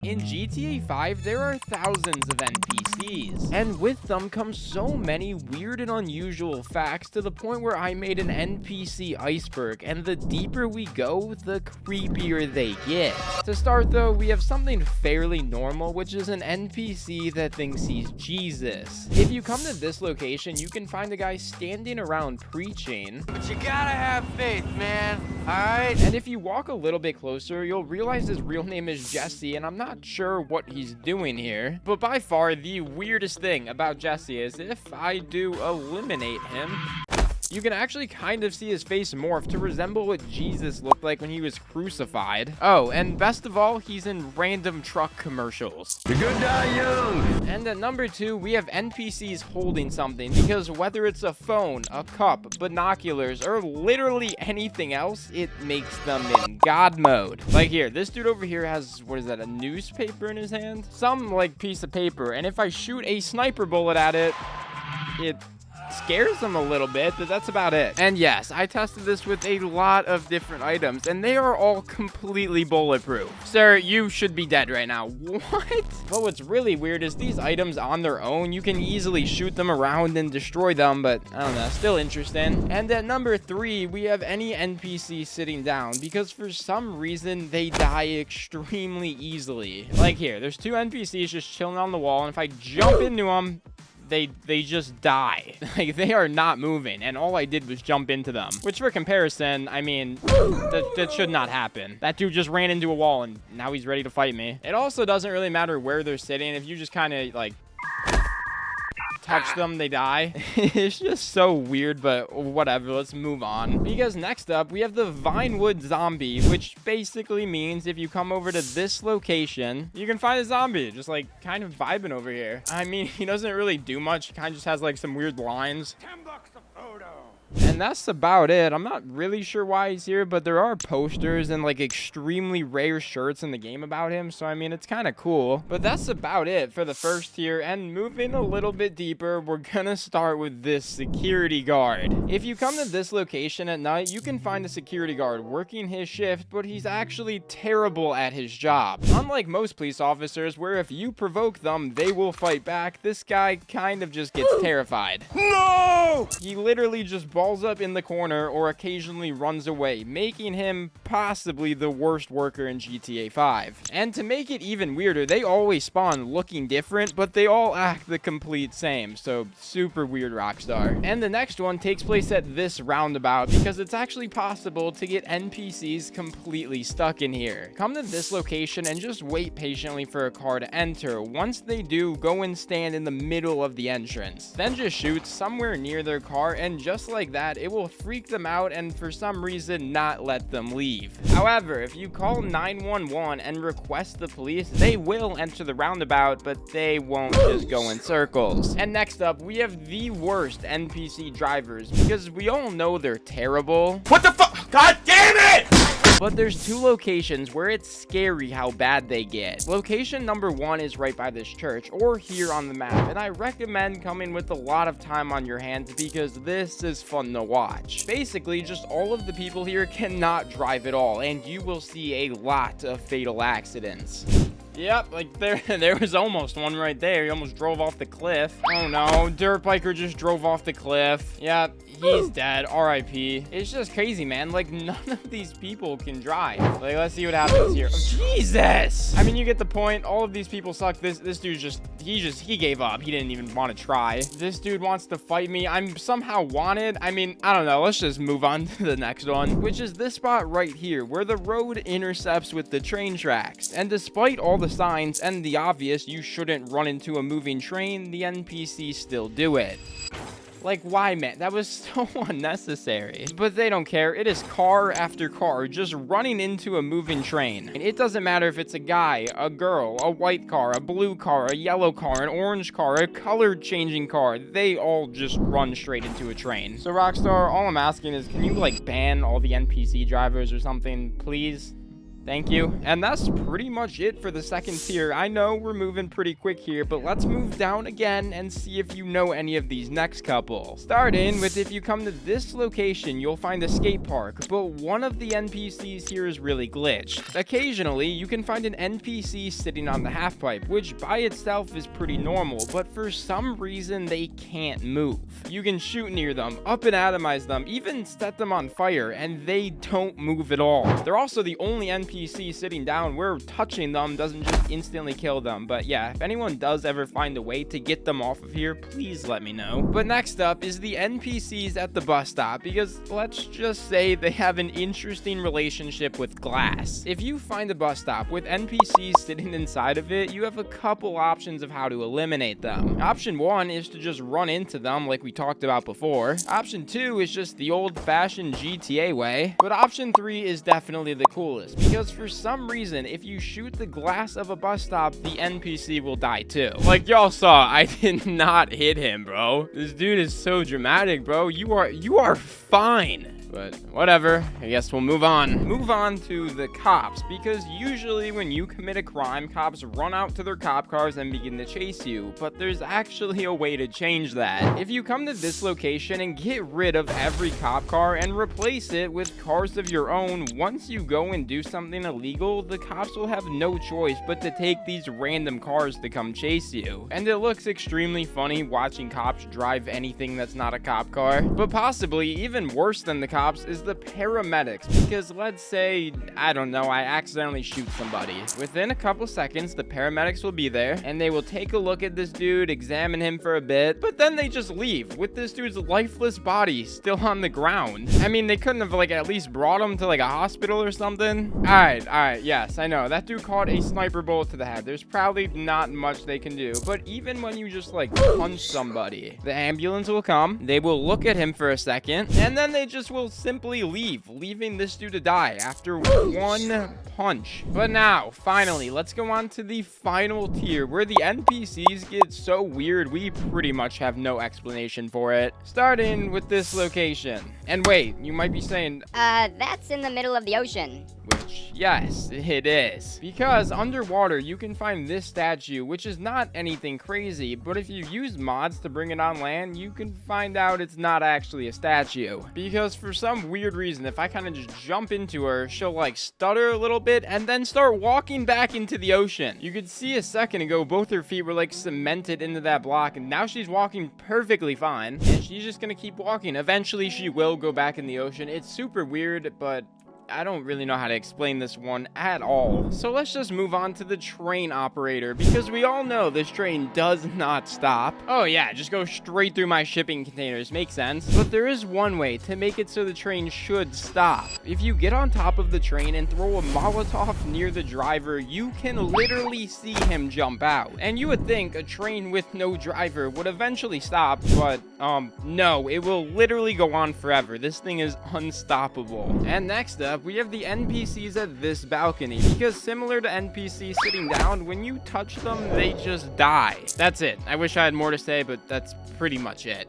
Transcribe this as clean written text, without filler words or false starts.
In GTA 5, there are thousands of NPCs, and with them comes so many weird and unusual facts to the point where I made an NPC iceberg, and the deeper we go, the creepier they get. To start though, we have something fairly normal, which is an NPC that thinks he's Jesus. If you come to this location, you can find a guy standing around preaching. But you gotta have faith, man, alright? And if you walk a little bit closer, you'll realize his real name is Jesse, and I'm not sure what he's doing here. But by far, the weirdest thing about Jesse is if I do eliminate him, you can actually kind of see his face morph to resemble what Jesus looked like when he was crucified. Oh, and best of all, he's in random truck commercials. The good die young! And at number 2, we have NPCs holding something, because whether it's a phone, a cup, binoculars, or literally anything else, it makes them in God mode. Like here, this dude over here has, what is that, a newspaper in his hand? Some, like, piece of paper, and if I shoot a sniper bullet at it, it scares them a little bit, but that's about it. And yes, I tested this with a lot of different items, and they are all completely bulletproof. Sir, you should be dead right now. What? But what's really weird is these items on their own, you can easily shoot them around and destroy them, but I don't know, still interesting. And at number 3, we have any NPC sitting down, because for some reason, they die extremely easily. Like here, there's 2 NPCs just chilling on the wall, and if I jump into them, they just die. Like, they are not moving, and all I did was jump into them. Which, for comparison, I mean, that should not happen. That dude just ran into a wall, and now he's ready to fight me. It also doesn't really matter where they're sitting. If you just kind of, like, touch them, they die. It's just so weird, but whatever, let's move on. Because next up, we have the Vinewood Zombie, which basically means if you come over to this location, you can find a zombie, just like kind of vibing over here. I mean, he doesn't really do much. He kind of just has like some weird lines. $10 a photo. And that's about it. I'm not really sure why he's here, but there are posters and like extremely rare shirts in the game about him. So, I mean, it's kind of cool. But that's about it for the first tier. And moving a little bit deeper, we're gonna start with this security guard. If you come to this location at night, you can find a security guard working his shift, but he's actually terrible at his job. Unlike most police officers, where if you provoke them, they will fight back, this guy kind of just gets terrified. No! He literally just balls up in the corner or occasionally runs away, making him possibly the worst worker in GTA 5. And to make it even weirder, they always spawn looking different, but they all act the complete same, so super weird, Rockstar. And the next one takes place at this roundabout, because it's actually possible to get NPCs completely stuck in here. Come to this location and just wait patiently for a car to enter. Once they do, go and stand in the middle of the entrance. Then just shoot somewhere near their car, and just like that, it will freak them out and for some reason not let them leave. However, if you call 911 and request the police, they will enter the roundabout, but they won't just go in circles. And next up, we have the worst NPC drivers, because we all know they're terrible. What the fuck? God damn it! But there's 2 locations where it's scary how bad they get. Location number 1 is right by this church, or here on the map, and I recommend coming with a lot of time on your hands because this is fun to watch. Basically, just all of the people here cannot drive at all, and you will see a lot of fatal accidents. Yep, like there was almost one right there. He almost drove off the cliff. Oh no, dirt biker just drove off the cliff. Yep, he's dead. RIP. It's just crazy, man. Like, none of these people can drive. Like, let's see what happens here. Oh, Jesus! I mean, you get the point. All of these people suck. This dude he gave up. He didn't even want to try. This dude wants to fight me. I'm somehow wanted. I mean, I don't know. Let's just move on to the next one, which is this spot right here, where the road intercepts with the train tracks. And despite all the signs and the obvious you shouldn't run into a moving train, the NPCs still do it. Like, why, man? That was so unnecessary. But they don't care. It is car after car just running into a moving train. And it doesn't matter if it's a guy, a girl, a white car, a blue car, a yellow car, an orange car, a colored changing car. They all just run straight into a train. So, Rockstar, all I'm asking is, can you, like, ban all the NPC drivers or something, please? Thank you. And that's pretty much it for the second tier. I know we're moving pretty quick here, but let's move down again and see if you know any of these next couple. Starting with, if you come to this location, you'll find a skate park, but one of the NPCs here is really glitched. Occasionally, you can find an NPC sitting on the half pipe, which by itself is pretty normal, but for some reason, they can't move. You can shoot near them, up and atomize them, even set them on fire, and they don't move at all. They're also the only NPC sitting down where touching them doesn't just instantly kill them. But yeah, if anyone does ever find a way to get them off of here, please let me know. But next up is the NPCs at the bus stop, because let's just say they have an interesting relationship with glass. If you find a bus stop with NPCs sitting inside of it, you have a couple options of how to eliminate them. Option 1 is to just run into them like we talked about before. Option 2 is just the old-fashioned GTA way. But option 3 is definitely the coolest, because for some reason, if you shoot the glass of a bus stop, the NPC will die too. Like y'all saw, I did not hit him, bro. This dude is so dramatic, bro. You are fine. But whatever, I guess we'll move on. Move on to the cops, because usually when you commit a crime, cops run out to their cop cars and begin to chase you, but there's actually a way to change that. If you come to this location and get rid of every cop car and replace it with cars of your own, once you go and do something illegal, the cops will have no choice but to take these random cars to come chase you. And it looks extremely funny watching cops drive anything that's not a cop car. But possibly even worse than the cops is the paramedics, because let's say, I don't know, I accidentally shoot somebody. Within a couple seconds, the paramedics will be there and they will take a look at this dude, examine him for a bit, but then they just leave with this dude's lifeless body still on the ground. I mean, they couldn't have like at least brought him to like a hospital or something. All right, yes, I know that dude caught a sniper bullet to the head. There's probably not much they can do, but even when you just like punch somebody, the ambulance will come, they will look at him for a second, and then they just will simply leave, leaving this dude to die after one punch. But now, finally, let's go on to the final tier, where the NPCs get so weird we pretty much have no explanation for it. Starting with this location. And wait, you might be saying, that's in the middle of the ocean. which, yes, it is. Because underwater, you can find this statue, which is not anything crazy, but if you use mods to bring it on land, you can find out it's not actually a statue. Because for some weird reason, if I kind of just jump into her, she'll like stutter a little bit and then start walking back into the ocean. You could see a second ago, both her feet were like cemented into that block, and now she's walking perfectly fine, and she's just gonna keep walking. Eventually, she will go back in the ocean. It's super weird, but I don't really know how to explain this one at all. So let's just move on to the train operator, because we all know this train does not stop. Oh yeah, just go straight through my shipping containers. Makes sense. But there is one way to make it so the train should stop. If you get on top of the train and throw a Molotov near the driver, you can literally see him jump out. And you would think a train with no driver would eventually stop, but no, it will literally go on forever. This thing is unstoppable. And next up, we have the NPCs at this balcony, because similar to NPC Sitting Down, when you touch them, they just die. That's it. I wish I had more to say, but that's pretty much it.